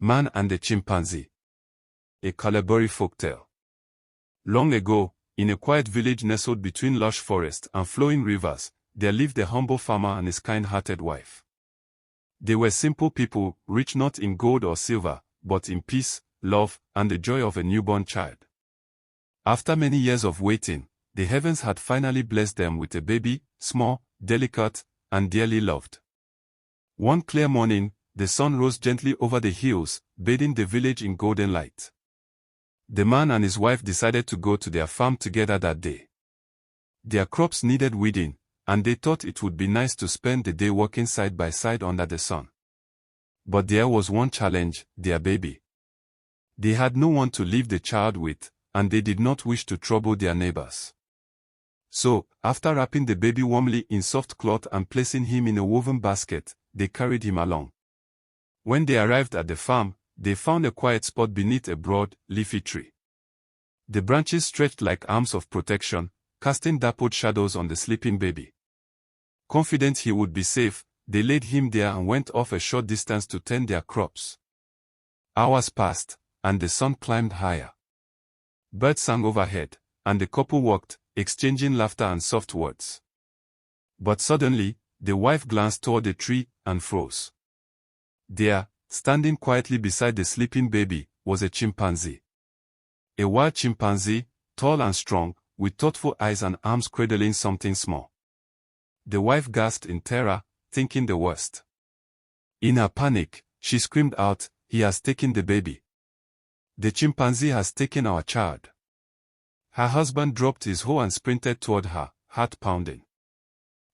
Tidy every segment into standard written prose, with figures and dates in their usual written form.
Man and the Chimpanzee. A Calabari folktale. Long ago, in a quiet village nestled between lush forests and flowing rivers, there lived a humble farmer and his kind-hearted wife. They were simple people, rich not in gold or silver, but in peace, love, and the joy of a newborn child. After many years of waiting, the heavens had finally blessed them with a baby, small, delicate, and dearly loved. One clear morning, the sun rose gently over the hills, bathing the village in golden light. The man and his wife decided to go to their farm together that day. Their crops needed weeding, and they thought it would be nice to spend the day working side by side under the sun. But there was one challenge: their baby. They had no one to leave the child with, and they did not wish to trouble their neighbors. So, after wrapping the baby warmly in soft cloth and placing him in a woven basket, they carried him along. When they arrived at the farm, they found a quiet spot beneath a broad, leafy tree. The branches stretched like arms of protection, casting dappled shadows on the sleeping baby. Confident he would be safe, they laid him there and went off a short distance to tend their crops. Hours passed, and the sun climbed higher. Birds sang overhead, and the couple walked, exchanging laughter and soft words. But suddenly, the wife glanced toward the tree and froze. There, standing quietly beside the sleeping baby, was a chimpanzee. A wild chimpanzee, tall and strong, with thoughtful eyes and arms cradling something small. The wife gasped in terror, thinking the worst. In her panic, she screamed out, "He has taken the baby. The chimpanzee has taken our child." Her husband dropped his hoe and sprinted toward her, heart pounding.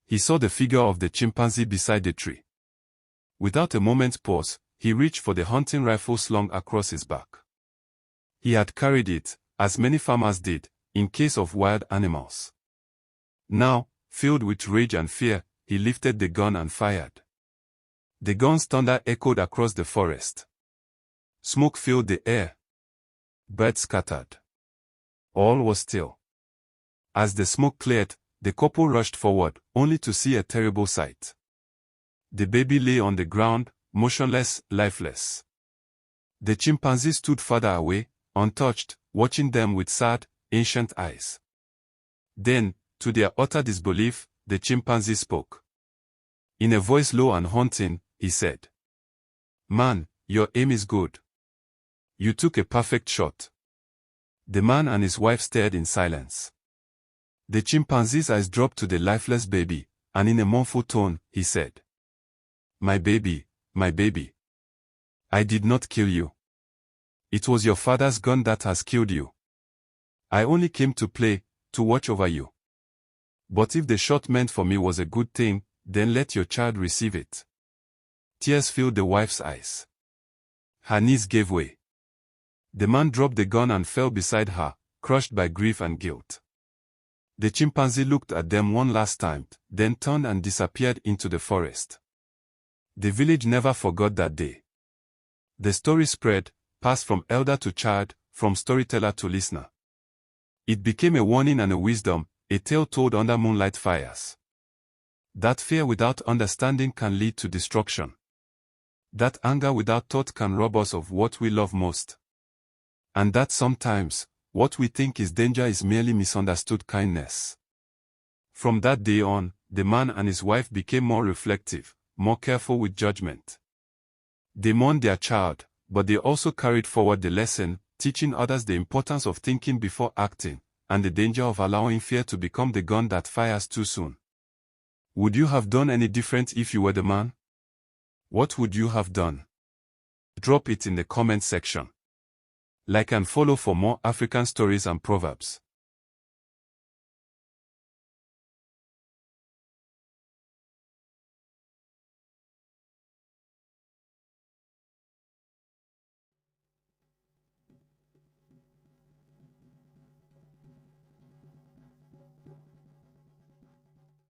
He saw the figure of the chimpanzee beside the tree. Without a moment's pause, he reached for the hunting rifle slung across his back. He had carried it, as many farmers did, in case of wild animals. Now, filled with rage and fear, he lifted the gun and fired. The gun's thunder echoed across the forest. Smoke filled the air. Birds scattered. All was still. As the smoke cleared, the couple rushed forward, only to see a terrible sight. The baby lay on the ground, motionless, lifeless. The chimpanzee stood farther away, untouched, watching them with sad, ancient eyes. Then, to their utter disbelief, the chimpanzee spoke. In a voice low and haunting, he said, "Man, your aim is good. You took a perfect shot." The man and his wife stared in silence. The chimpanzee's eyes dropped to the lifeless baby, and in a mournful tone, he said, my baby, I did not kill you. It was your father's gun that has killed you. I only came to play, to watch over you. But if the shot meant for me was a good thing, then let your child receive it." Tears filled the wife's eyes. Her knees gave way. The man dropped the gun and fell beside her, crushed by grief and guilt. The chimpanzee looked at them one last time, then turned and disappeared into the forest. The village never forgot that day. The story spread, passed from elder to child, from storyteller to listener. It became a warning and a wisdom, a tale told under moonlight fires. That fear without understanding can lead to destruction. That anger without thought can rob us of what we love most. And that sometimes, what we think is danger is merely misunderstood kindness. From that day on, the man and his wife became more reflective, more careful with judgment. They mourned their child, but they also carried forward the lesson, teaching others the importance of thinking before acting, and the danger of allowing fear to become the gun that fires too soon. Would you have done any different if you were the man? What would you have done? Drop it in the comment section. Like and follow for more African stories and proverbs.